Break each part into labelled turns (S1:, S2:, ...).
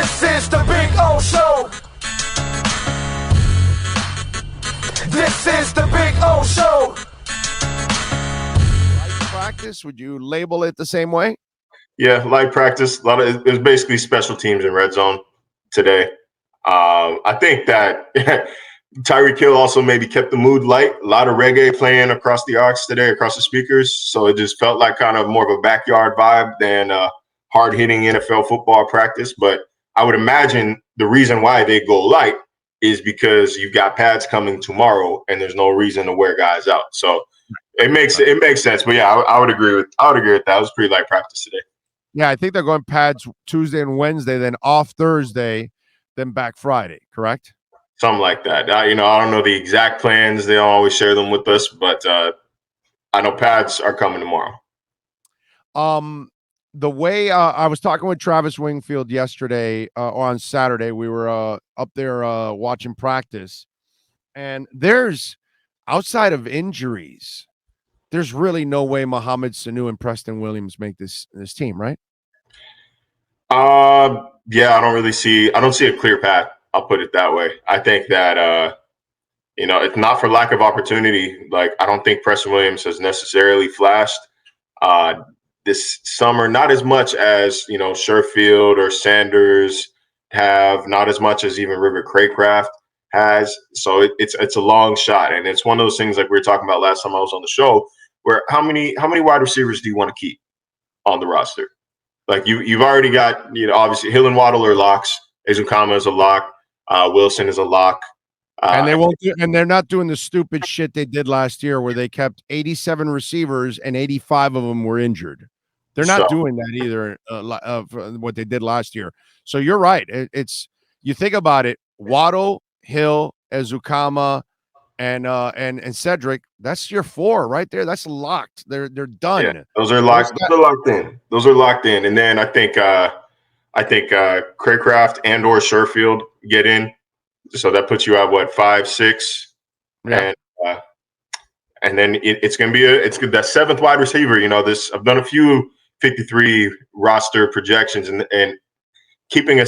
S1: This is the Big O Show. This is the Big O Show.
S2: Practice, would you label it the same way?
S3: Yeah, light practice. A lot of it was basically special teams in red zone today. I think that Tyreek Hill also maybe kept the mood light. A lot of reggae playing across the arcs today, across the speakers. So it just felt like kind of more of a backyard vibe than hard-hitting NFL football practice. But I would imagine the reason why they go light is because you've got pads coming tomorrow, and there's no reason to wear guys out. So it makes sense. But yeah, I would agree with that. It was pretty light practice today.
S2: Yeah, I think they're going pads Tuesday and Wednesday, then off Thursday, then back Friday, correct?
S3: Something like that. I don't know the exact plans. They don't always share them with us, but I know pads are coming tomorrow.
S2: The way I was talking with Travis Wingfield yesterday on Saturday, we were up there watching practice, and there's outside of injuries, there's really no way Mohamed Sanu and Preston Williams make this team, right?
S3: Yeah, I don't see a clear path. I'll put it that way. I think that it's not for lack of opportunity. Like, I don't think Preston Williams has necessarily flashed this summer, not as much as Sherfield or Sanders have, not as much as even River Craycraft has. So it's a long shot, and it's one of those things like we were talking about last time I was on the show, where how many wide receivers do you want to keep on the roster? Like you've already got obviously Hill and Waddle are locks. Ezukama is a lock. Wilson is a lock.
S2: And they won't and they're not doing the stupid shit they did last year where they kept 87 receivers and 85 of them were injured. They're not doing that either, what they did last year. So you're right. It's you think about it, Waddle, Hill, Ezukama, and Cedric, that's your four right there. That's locked. They're done.
S3: Yeah, those are locked. Those are locked in. And then I think Craycraft and or Sherfield get in. So that puts you at what, 5, 6? Yeah. And then it's going to be that seventh wide receiver. I've done a few 53 roster projections, and keeping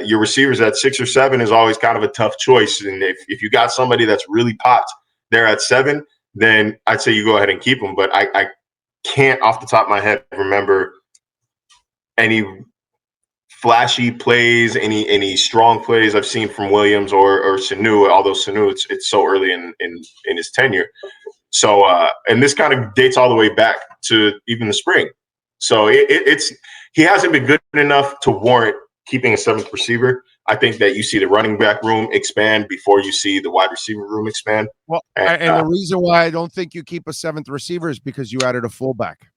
S3: your receivers at 6 or 7 is always kind of a tough choice. And if you got somebody that's really popped there at 7, then I'd say you go ahead and keep them. But I can't off the top of my head remember any flashy plays, any strong plays I've seen from Williams or Sanu, although Sanu, it's so early in his tenure. So, and this kind of dates all the way back to even the spring. So he hasn't been good enough to warrant keeping a 7th receiver. I think that you see the running back room expand before you see the wide receiver room expand.
S2: Well, and the reason why I don't think you keep a 7th receiver is because you added a fullback.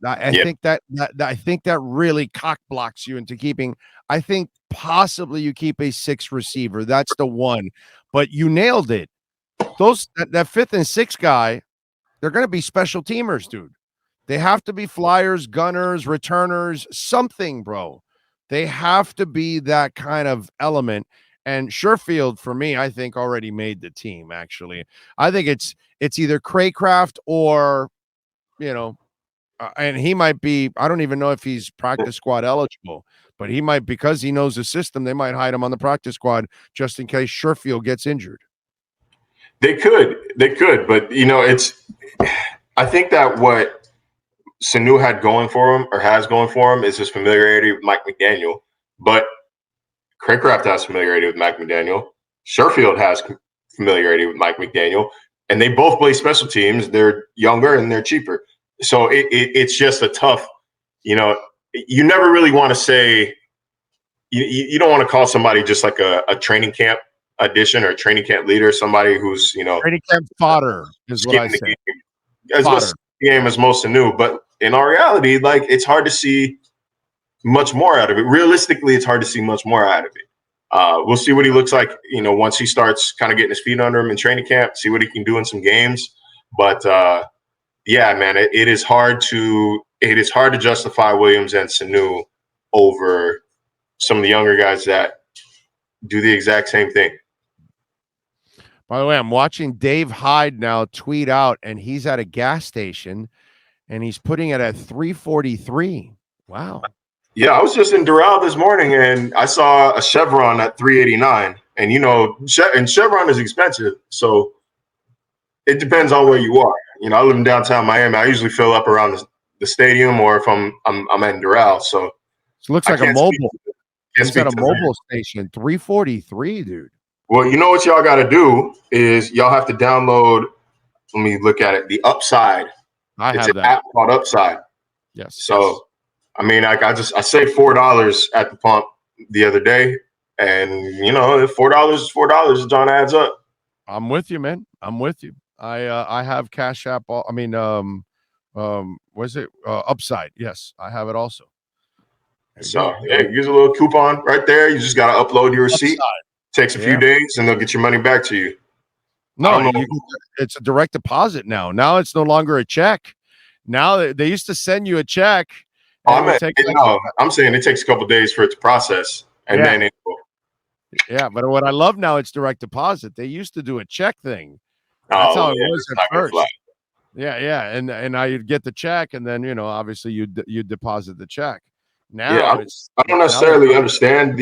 S2: I think that really cock blocks you into keeping. I think possibly you keep a 6th receiver. That's the one. But you nailed it. That 5th and 6th guy, they're going to be special teamers, dude. They have to be flyers, gunners, returners, something, bro. They have to be that kind of element. And Sherfield, for me, I think already made the team, actually. I think it's either Craycraft or, and he might be, I don't even know if he's practice squad eligible, but he might, because he knows the system, they might hide him on the practice squad just in case Sherfield gets injured.
S3: They could, but I think that what Sanu had going for him, or has going for him, is his familiarity with Mike McDaniel. But Craycraft has familiarity with Mike McDaniel. Sherfield has familiarity with Mike McDaniel, and they both play special teams. They're younger and they're cheaper. So it's just a tough, you never really want to say, you don't want to call somebody just like a training camp addition or a training camp leader, somebody who's,
S2: training camp fodder is what I say.
S3: As much the game as most new, but in our reality, like, it's hard to see much more out of it. Realistically, it's hard to see much more out of it. We'll see what he looks like, once he starts kind of getting his feet under him in training camp, see what he can do in some games. But yeah, man, it is hard to justify Williams and Sanu over some of the younger guys that do the exact same thing.
S2: By the way, I'm watching Dave Hyde now tweet out, and he's at a gas station, and he's putting it at 3:43. Wow.
S3: Yeah, I was just in Doral this morning and I saw a Chevron at 389. And and Chevron is expensive, so it depends on where you are. I live in downtown Miami. I usually fill up around the stadium, or if I'm in Doral. So
S2: it looks like a mobile. He's at a mobile station. 343, dude.
S3: Well, you know what y'all got to do is y'all have to download. Let me look at it. The Upside.
S2: It's
S3: an app called Upside.
S2: Yes.
S3: So, I mean, I saved $4 at the pump the other day, and if $4 is $4, it adds up.
S2: I'm with you, man. I'm with you. I have Cash App. Was it Upside? Yes, I have it also.
S3: So yeah, use a little coupon right there. You just got to upload your receipt. Takes a few days, and they'll get your money back to you.
S2: No, it's a direct deposit now. Now it's no longer a check. Now they used to send you a check.
S3: I'm saying it takes a couple of days for it to process, and then it.
S2: Yeah, but what I love now, it's direct deposit. They used to do a check thing. That's how it was at first. Yeah, and now you'd get the check, and then obviously you deposit the check. Now
S3: I don't necessarily understand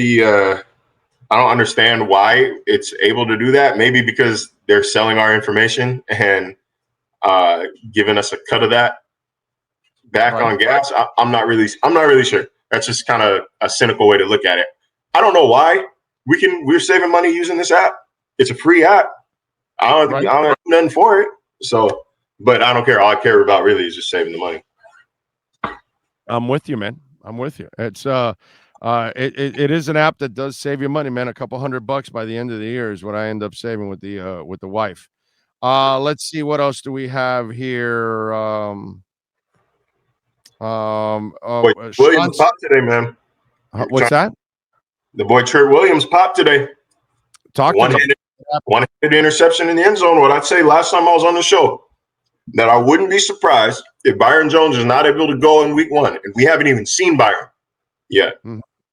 S3: I don't understand why it's able to do that. Maybe because they're selling our information and giving us a cut of that back on gas. I'm not really sure. That's just kind of a cynical way to look at it. I don't know why we're saving money using this app. It's a free app. I don't have nothing for it. So, but I don't care. All I care about really is just saving the money.
S2: I'm with you, man. I'm with you. It's it is an app that does save you money, man. A couple $100 by the end of the year is what I end up saving with the wife. Let's see, what else do we have here?
S3: Williams popped today, man.
S2: What's that?
S3: The boy Trent Williams popped today. One-handed interception in the end zone. What I'd say last time I was on the show, that I wouldn't be surprised if Byron Jones is not able to go in week 1, and we haven't even seen Byron yet.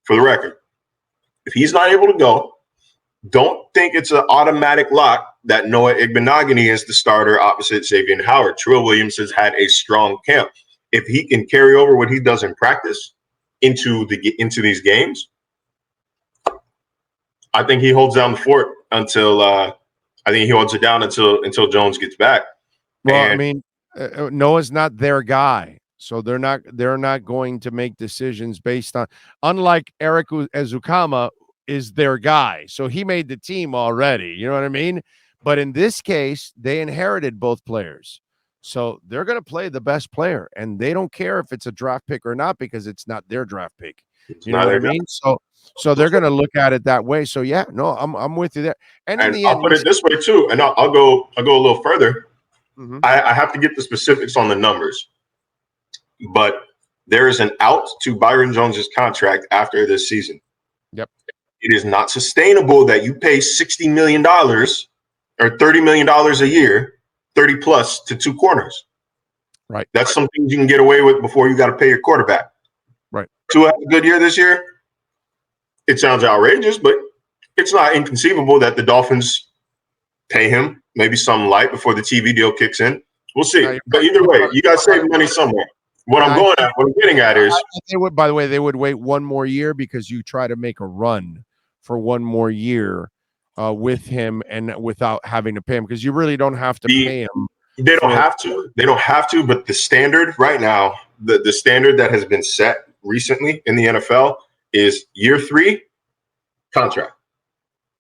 S3: For the record, if he's not able to go, don't think it's an automatic lock that Noah Igbenogany is the starter opposite Xavier Howard. Trill Williams has had a strong camp. If he can carry over what he does in practice into these games, I think he holds down the fort until until Jones gets back.
S2: Well, Noah's not their guy, so they're not going to make decisions based on. Unlike Eric Ezukama is their guy, so he made the team already. You know what I mean? But in this case, they inherited both players, so they're going to play the best player, and they don't care if it's a draft pick or not because it's not their draft pick. You know what I mean? So they're going to look at it that way. So yeah, no, I'm with you there. And in the end,
S3: I'll put it this way too, and I'll go a little further. I have to get the specifics on the numbers, but there is an out to Byron Jones's contract after this season.
S2: Yep.
S3: It is not sustainable that you pay $60 million or $30 million a year, 30 plus to 2 corners.
S2: Right.
S3: That's something you can get away with before you got to pay your quarterback.
S2: Right.
S3: Tua had a good year this year. It sounds outrageous, but it's not inconceivable that the Dolphins pay him maybe some light before the TV deal kicks in. We'll see. But either way, you got to save money somewhere. What I'm getting at is
S2: by the way, they would wait one more year because you try to make a run for one more year with him and without having to pay him, because you really don't have to pay him.
S3: They don't have to. They don't have to. But the standard right now, the standard that has been set recently in the NFL is year 3 contract.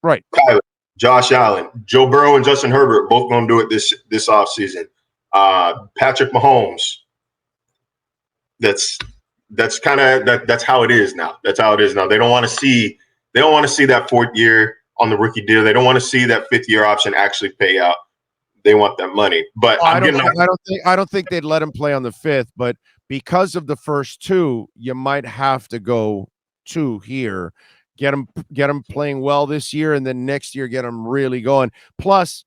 S2: Right.
S3: Kyler, Josh Allen, Joe Burrow, and Justin Herbert both going to do it this offseason. Patrick Mahomes. That's kind of that's how it is now. That's how it is now. They don't want to see that 4th year on the rookie deal. They don't want to see that 5th year option actually pay out. They want that money. But
S2: I don't think they'd let him play on the 5th, but because of the first 2, you might have to go 2 here. Get him playing well this year, and then next year get him really going. Plus,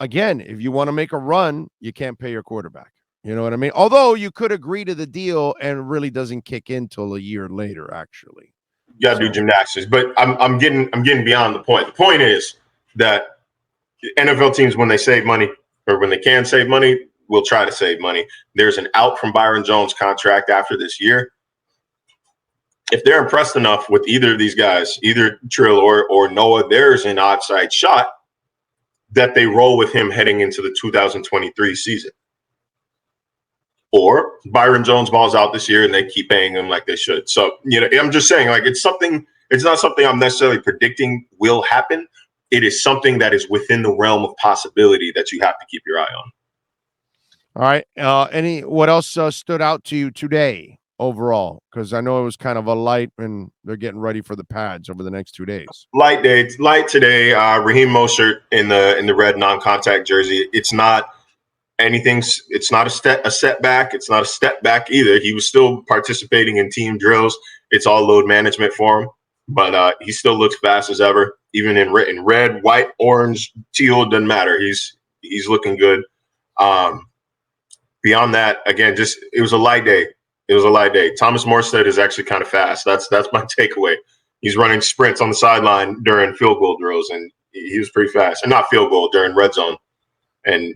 S2: again, if you want to make a run, you can't pay your quarterback. You know what I mean? Although you could agree to the deal and it really doesn't kick in till a year later, actually.
S3: You gotta do gymnastics. But I'm getting beyond the point. The point is that NFL teams, when they save money or when they can save money, will try to save money. There's an out from Byron Jones' contract after this year. if they're impressed enough with either of these guys, either Trill or Noah, there's an outside shot that they roll with him heading into the 2023 season. Or Byron Jones balls out this year and they keep paying him like they should. So, I'm just saying, like, it's not something I'm necessarily predicting will happen. It is something that is within the realm of possibility that you have to keep your eye on.
S2: All right. What else stood out to you today overall? Because I know it was kind of a light, and they're getting ready for the pads over the next 2 days.
S3: Light today. Raheem Mostert in the red non-contact jersey. It's not anything. It's not a setback. It's not a step back either. He was still participating in team drills. It's all load management for him, but he still looks fast as ever. Even in red, white, orange, teal, doesn't matter. He's looking good. Beyond that, again, it was a light day. It was a light day. Thomas Morstead is actually kind of fast. That's my takeaway. He's running sprints on the sideline during field goal drills, and he was pretty fast. And not field goal, during red zone. And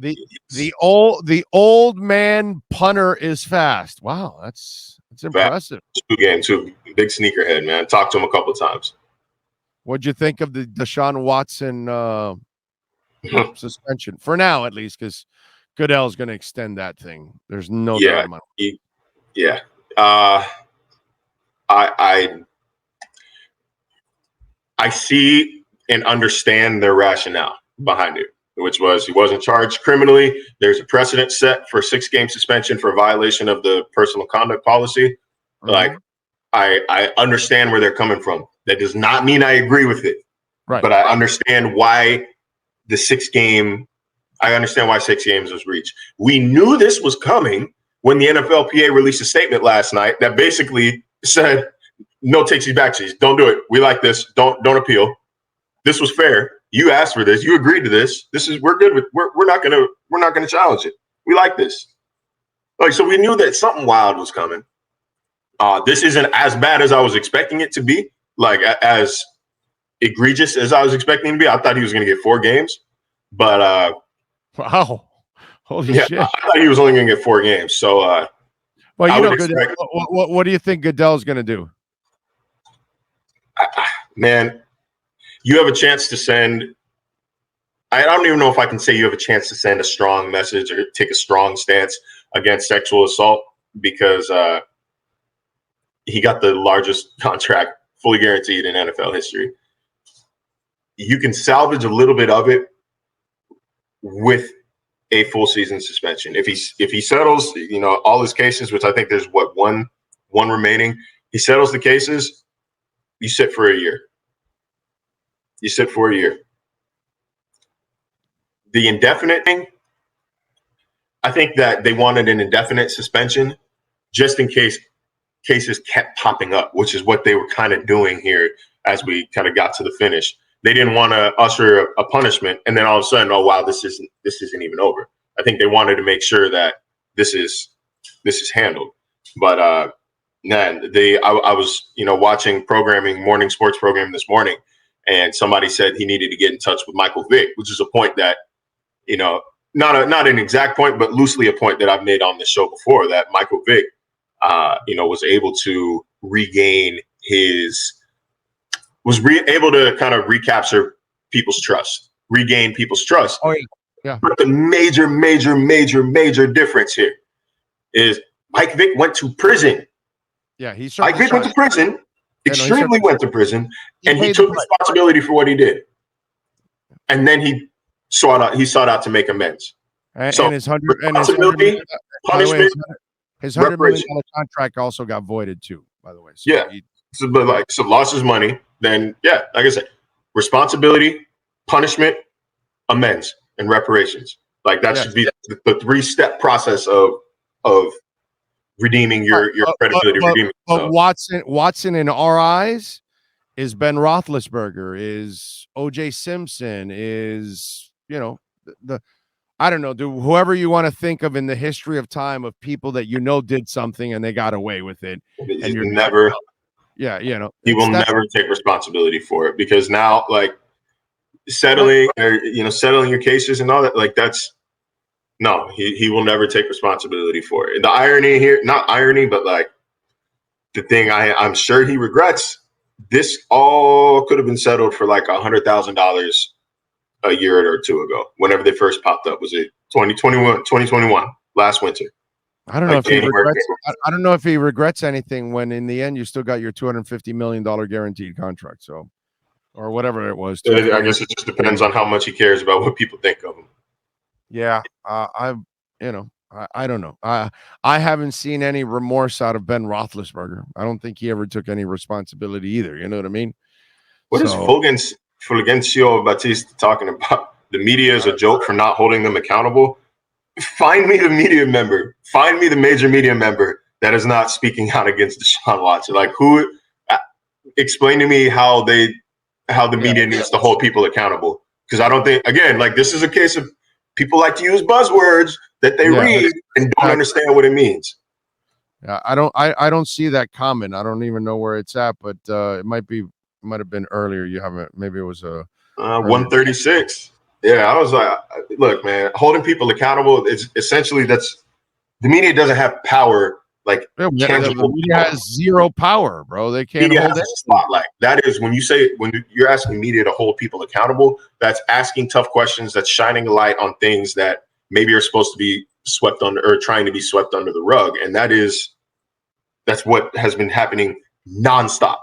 S2: the old man punter is fast. Wow, that's impressive.
S3: Two games, too. Big sneakerhead, man. Talked to him a couple of times.
S2: What'd you think of the Deshaun Watson suspension for now, at least? Because Goodell's going to extend that thing. There's no doubt about it.
S3: Yeah. I see and understand their rationale behind it, which was he wasn't charged criminally. There's a precedent set for 6-game suspension for a violation of the personal conduct policy. Mm-hmm. Like, I understand where they're coming from. That does not mean I agree with it. Right. But I understand why the 6-game I understand why 6 games was reached. We knew this was coming when the NFLPA released a statement last night that basically said, no takesies backsies. Don't do it. We like this. Don't appeal. This was fair. You asked for this. You agreed to this. We're good with we're not gonna challenge it. We like this. Like, so we knew that something wild was coming. This isn't as bad as I was expecting it to be, like as egregious as I was expecting it to be. I thought he was gonna get 4 games, but
S2: wow. Holy shit.
S3: I thought he was only going to get 4 games. So,
S2: well, what do you think Goodell's going to do?
S3: Man, you have a chance to send – I don't even know if I can say you have a chance to send a strong message or take a strong stance against sexual assault because he got the largest contract fully guaranteed in NFL history. You can salvage a little bit of it with a full season suspension. If he settles, all his cases, which I think there's one remaining, he settles the cases, you sit for a year. You sit for a year. The indefinite thing, I think that they wanted an indefinite suspension just in case cases kept popping up, which is what they were kind of doing here as we kind of got to the finish. They didn't want to usher a punishment, and then all of a sudden, oh wow, this isn't even over. I think they wanted to make sure that this is handled. But I was watching morning sports programming this morning, and somebody said he needed to get in touch with Michael Vick, which is a point that not an exact point, but loosely a point that I've made on this show before. That Michael Vick, was able to able to kind of recapture people's trust, regain people's trust.
S2: Oh, yeah.
S3: But the major difference here is Mike Vick went to prison.
S2: Yeah,
S3: Mike Vick went to prison, went to prison, and he took responsibility for what he did. And then he sought out to make amends.
S2: And
S3: so
S2: his
S3: responsibility, punishment,
S2: his $100 million contract also got voided too, by the way. So
S3: yeah. So lost his money. Then, yeah, like I said, responsibility, punishment, amends, and reparations. Like that should be the 3-step process of redeeming your credibility.
S2: But Watson in our eyes is Ben Roethlisberger, is O.J. Simpson, is I don't know, whoever you want to think of in the history of time of people that did something and they got away with it, and you're never. Yeah,
S3: he will never take responsibility for it because now, like settling your cases and all that, like he will never take responsibility for it. The irony here, not irony, but like the thing I'm sure he regrets, this all could have been settled for like $100,000 a year or two ago, whenever they first popped up. Was it 2021, last winter?
S2: I don't know if he regrets. I don't know if he regrets anything when in the end you still got your $250 million guaranteed contract. So, or whatever it was.
S3: I guess it just depends on how much he cares about what people think of him.
S2: Yeah, I don't know. I haven't seen any remorse out of Ben Roethlisberger. I don't think he ever took any responsibility either. You know what I mean?
S3: What is Fulgencio Batista talking about? The media is a joke for not holding them accountable. Find me the media member. Find me the major media member that is not speaking out against Deshaun Watson. Like, who? Explain to me how the media needs to hold people accountable. Because I don't think, again, like, this is a case of people like to use buzzwords that they read and don't understand what it means.
S2: Yeah, I don't see that comment. I don't even know where it's at, but it might have been earlier. You haven't. Maybe it was
S3: 136. Yeah, I was like, look, man, holding people accountable is essentially the media doesn't have power. Like,
S2: the media has zero power, bro. They can't hold it.
S3: Spotlight. That is when you're asking media to hold people accountable. That's asking tough questions. That's shining a light on things that maybe are supposed to be swept under or trying to be swept under the rug. And that's what has been happening nonstop.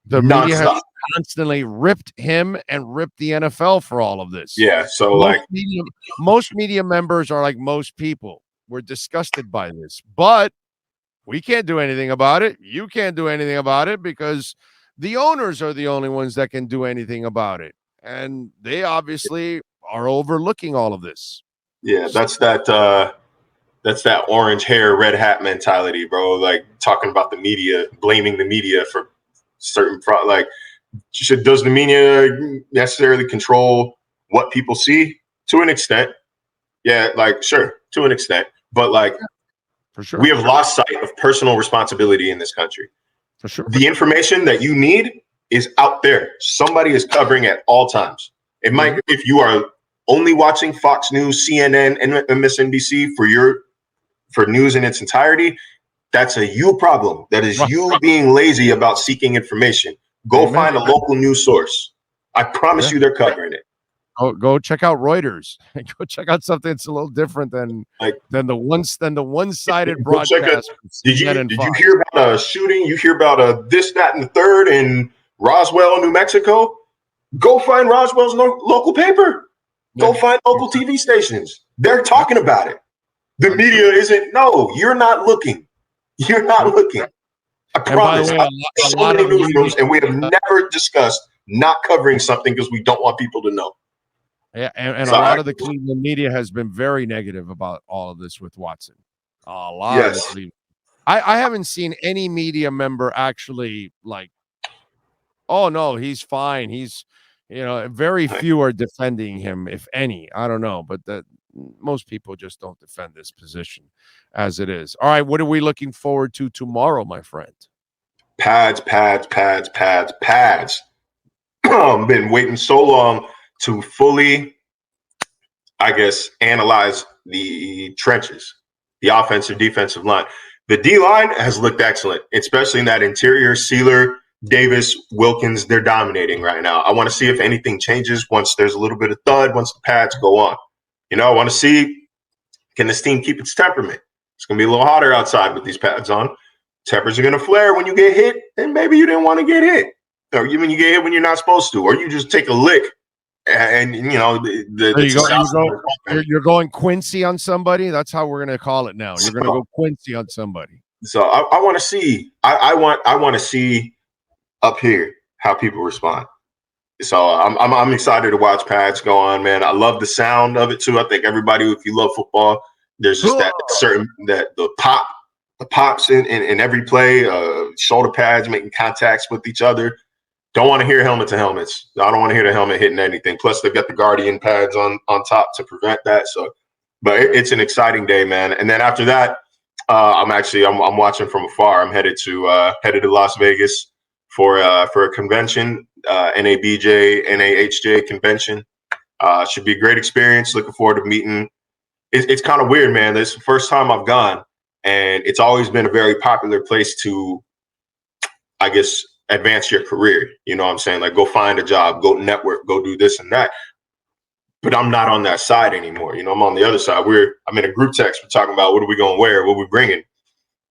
S2: The media has constantly ripped him and ripped the NFL for all of this.
S3: Yeah. So
S2: most media members are like most people. We're disgusted by this, but we can't do anything about it. You can't do anything about it because the owners are the only ones that can do anything about it. And they obviously are overlooking all of this.
S3: Yeah, that's that orange hair, red hat mentality, bro. Like, talking about the media, blaming the media for certain does the media necessarily control what people see? To an extent. Yeah, like, sure, to an extent. But like,
S2: for sure,
S3: we have lost sight of personal responsibility in this country.
S2: For sure.
S3: The information that you need is out there. Somebody is covering at all times. It might, if you are only watching Fox News, CNN, and MSNBC for news in its entirety, that's a you problem. That is you being lazy about seeking information. Go find a local news source. I promise you they're covering it.
S2: Go check out Reuters. Go check out something that's a little different than the one-sided broadcast.
S3: Did you hear about a shooting? You hear about this, that, and the third in Roswell, New Mexico? Go find Roswell's local paper. Go find local TV stations. They're talking about it. The media isn't. No, you're not looking. You're not looking. I promise. So many newsrooms, and we have never discussed not covering something because we don't want people to know.
S2: Yeah, and a lot of the Cleveland media has been very negative about all of this with Watson. A lot of the Cleveland. I haven't seen any media member actually like, oh no, he's fine. He's, very few are defending him, if any. I don't know, but that most people just don't defend this position as it is. All right, what are we looking forward to tomorrow, my friend?
S3: Pads. Been waiting so long to fully, I guess, analyze the trenches, the offensive, defensive line. The D-line has looked excellent, especially in that interior. Sealer, Davis, Wilkins, they're dominating right now. I want to see if anything changes once there's a little bit of thud, once the pads go on. I want to see, can this team keep its temperament? It's going to be a little hotter outside with these pads on. Tempers are going to flare when you get hit, and maybe you didn't want to get hit. Or when you get hit when you're not supposed to, or you just take a lick. And
S2: you're going Quincy on somebody. That's how we're going to call it now. You're going to go Quincy on somebody.
S3: So I want to see. I want to see up here how people respond. So I'm excited to watch pads go on, man. I love the sound of it too. I think everybody, if you love football, there's just the pops in every play, shoulder pads making contacts with each other. Don't want to hear helmet to helmets. I don't want to hear the helmet hitting anything. Plus, they've got the Guardian pads on top to prevent that. So, but it's an exciting day, man. And then after that, I'm watching from afar. I'm headed to Las Vegas for a convention, NABJ, NAHJ convention. Should be a great experience. Looking forward to meeting. It's kind of weird, man. This is the first time I've gone, and it's always been a very popular place to I guess, advance your career. You know what I'm saying? Like, go find a job, go network, go do this and that. But I'm not on that side anymore. You know, I'm on the other side. I'm in a group text. We're talking about what are we going to wear, what we bringing.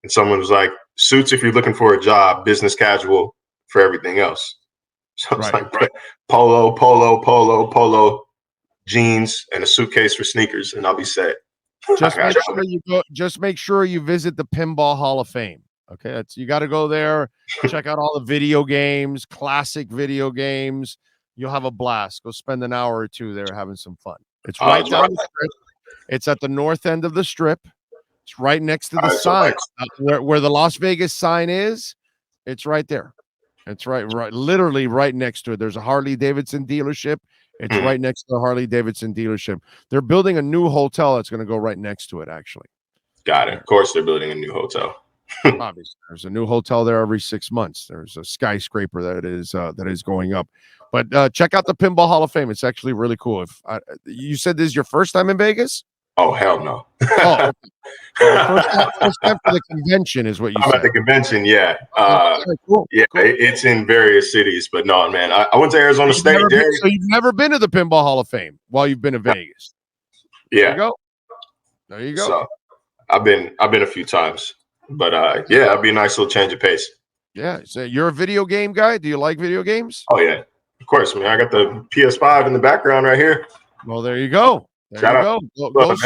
S3: And someone was like, suits if you're looking for a job, business casual for everything else. So it's like polo, jeans, and a suitcase for sneakers, and I'll be set.
S2: Just make sure you visit the Pinball Hall of Fame. Okay, you got to go there, check out all the video games, classic video games. You'll have a blast. Go spend an hour or two there having some fun. It's right down the strip. It's at the north end of the strip. It's right next to the sign where the Las Vegas sign is. It's right there. It's right, literally right next to it. There's a Harley Davidson dealership. It's right next to the Harley Davidson dealership. They're building a new hotel that's going to go right next to it, actually.
S3: Got it. Of course, they're building a new hotel.
S2: Obviously, there's a new hotel there every 6 months. There's a skyscraper that is going up. But check out the Pinball Hall of Fame. It's actually really cool. You said this is your first time in Vegas?
S3: Oh, hell no.
S2: Okay. First time for the convention is what you said.
S3: I'm at the convention, yeah.
S2: Cool.
S3: Yeah, cool. It's in various cities, but no, man. I went to Arizona State.
S2: So you've never been to the Pinball Hall of Fame while you've been in Vegas?
S3: Yeah.
S2: There you go.
S3: So I've been a few times, but yeah, it'd be a nice little change of pace.
S2: Yeah. So you're a video game guy? Do you like video games?
S3: Oh yeah, of course, man. I got the PS5 in the background right here.
S2: Well, there you go. There you go.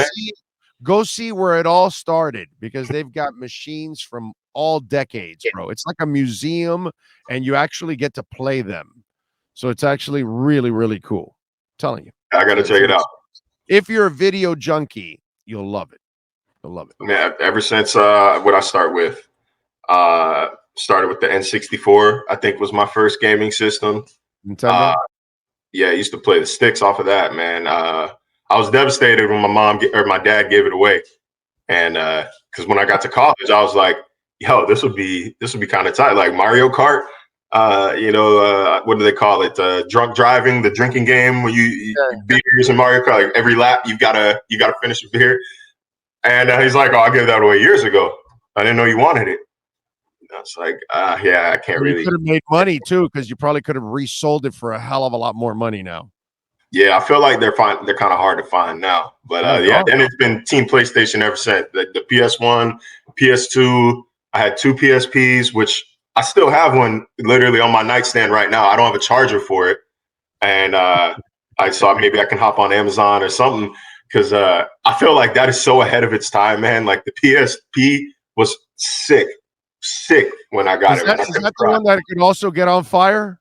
S2: Go see where it all started, because they've got machines from all decades, bro. It's like a museum, and you actually get to play them. So it's actually really, really cool. I'm telling you.
S3: I got to check it out.
S2: If you're a video junkie, you'll love it. You'll love it.
S3: Man, ever since what I started with the N64, I think was my first gaming system.
S2: Nintendo?
S3: Yeah, I used to play the sticks off of that, man. I was devastated when my dad gave it away, and because when I got to college, I was like, "Yo, this would be kind of tight." Like Mario Kart, what do they call it? Drunk driving, the drinking game where you beers in Mario Kart. Like every lap, you gotta finish a beer. And he's like, "Oh, I gave that away years ago. I didn't know you wanted it." I was like, "Yeah, I can't really."
S2: You could have made money too, because you probably could have resold it for a hell of a lot more money now.
S3: Yeah, I feel like they're kind of hard to find now. But then it's been Team PlayStation ever since. The PS1, PS2. I had 2 PSPs, which I still have one literally on my nightstand right now. I don't have a charger for it. And I thought maybe I can hop on Amazon or something, because I feel like that is so ahead of its time, man. Like the PSP was sick when I got it.
S2: Is that the one that could also get on fire?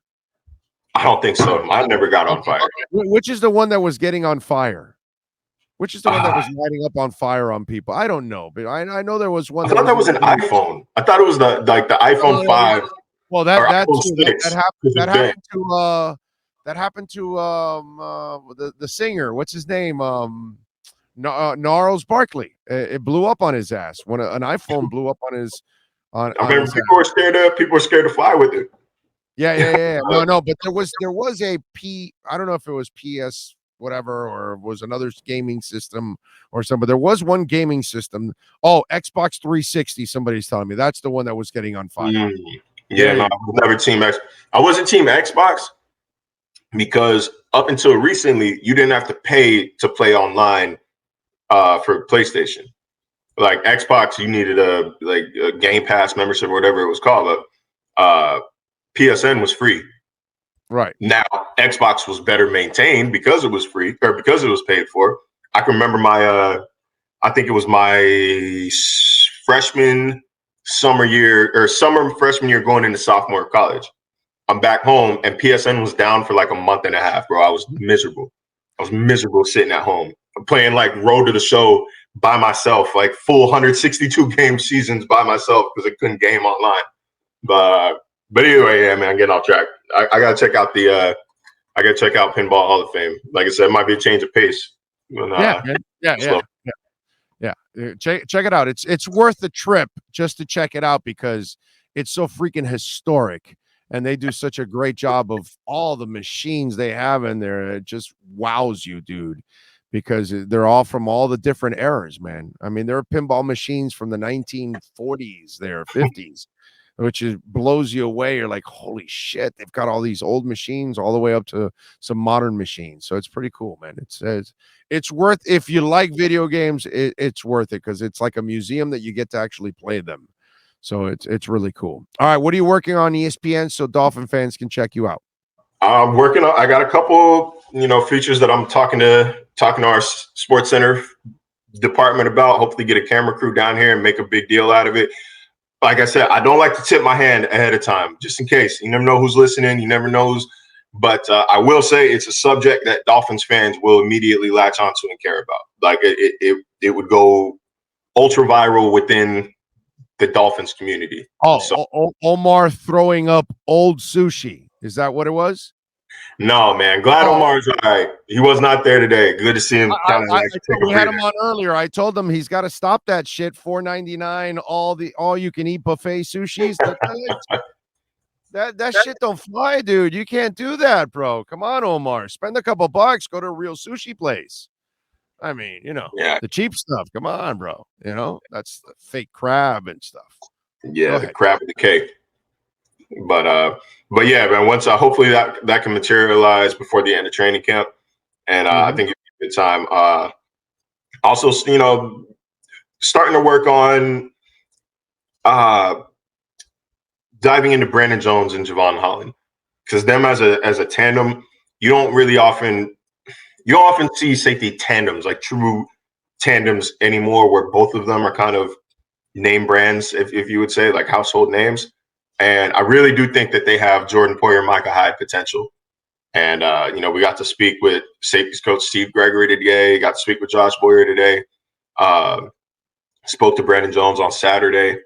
S3: I don't think so. I never got on fire.
S2: Which is the one that was getting on fire? Which is the one that was lighting up on fire on people? I don't know, but I know there was one.
S3: I thought that was an iPhone. I thought it was the iPhone 5.
S2: Well, that happened to the singer. What's his name? Gnarls Barkley. It blew up on his ass when an iPhone blew up on his. I remember
S3: people were scared to fly with it.
S2: Yeah. No, but there was a P. I don't know if it was PS whatever or was another gaming system or something. But there was one gaming system. Oh, Xbox 360. Somebody's telling me that's the one that was getting on fire.
S3: Yeah, no, I was never Team X. I wasn't Team Xbox because up until recently, you didn't have to pay to play online for PlayStation. Like Xbox, you needed a Game Pass membership or whatever it was called. But PSN was free.
S2: Right.
S3: Now, Xbox was better maintained because it was free or because it was paid for. I can remember I think it was my freshman freshman year going into sophomore college. I'm back home and PSN was down for like a month and a half, bro. I was miserable. Sitting at home. I'm playing like Road to the Show by myself, like full 162 game seasons by myself because I couldn't game online. But anyway, yeah, man, I'm getting off track. I gotta check out Pinball Hall of Fame. Like I said, it might be a change of pace.
S2: Yeah. Check it out. It's worth the trip just to check it out because it's so freaking historic, and they do such a great job of all the machines they have in there. It just wows you, dude, because they're all from all the different eras, man. I mean, there are pinball machines from the 1940s, there 50s. which blows you away. You're like, holy shit, they've got all these old machines all the way up to some modern machines. So it's pretty cool, man. It's worth, if you like video games, it's worth it because it's like a museum that you get to actually play them. So it's really cool. All right, what are you working on ESPN so Dolphin fans can check you out?
S3: I'm working on. I got a couple, features that I'm talking to our Sports Center department about. Hopefully, get a camera crew down here and make a big deal out of it. Like I said, I don't like to tip my hand ahead of time, just in case. You never know who's listening. You never know who's. But I will say it's a subject that Dolphins fans will immediately latch onto and care about. Like it would go ultra viral within the Dolphins community.
S2: Oh, so, Omar throwing up old sushi. Is that what it was?
S3: No, man. Glad Omar's all right. He was not there today. Good to see him.
S2: We had him on earlier. I told him he's got to stop that shit. $4.99, all you can eat buffet sushis. That shit don't fly, dude. You can't do that, bro. Come on, Omar. Spend a couple bucks. Go to a real sushi place. I mean, the cheap stuff. Come on, bro. That's the fake crab and stuff.
S3: Yeah, the crab and the cake. But yeah, man. Once hopefully that can materialize before the end of training camp, and I think it'll be a good time. Also, starting to work on diving into Brandon Jones and Javon Holland, because them as a tandem, you don't often see safety tandems, like true tandems anymore, where both of them are kind of name brands, if you would say, like household names. And I really do think that they have Jordan Poyer, Micah Hyde potential. And, we got to speak with safeties coach Steve Gregory today, got to speak with Josh Boyer today, spoke to Brandon Jones on Saturday.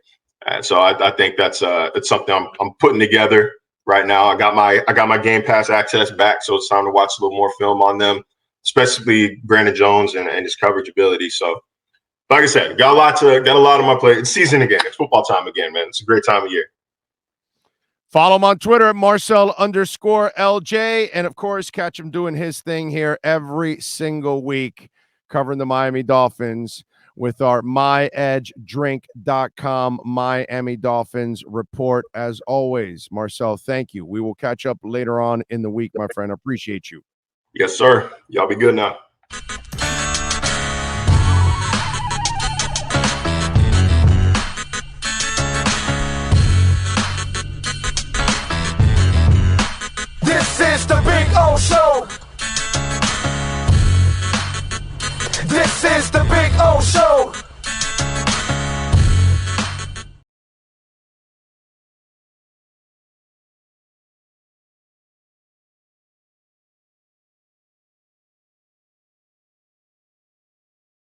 S3: And so I think it's something I'm putting together right now. I got my Game Pass access back, so it's time to watch a little more film on them, especially Brandon Jones and his coverage ability. So, like I said, got a lot on my plate. It's season again. It's football time again, man. It's a great time of year.
S2: Follow him on Twitter at Marcel_LJ. And of course, catch him doing his thing here every single week, covering the Miami Dolphins with our myedgedrink.com Miami Dolphins report. As always, Marcel, thank you. We will catch up later on in the week, my friend. I appreciate you.
S3: Yes, sir. Y'all be good now.
S1: This is the Big O Show. This is the Big O Show.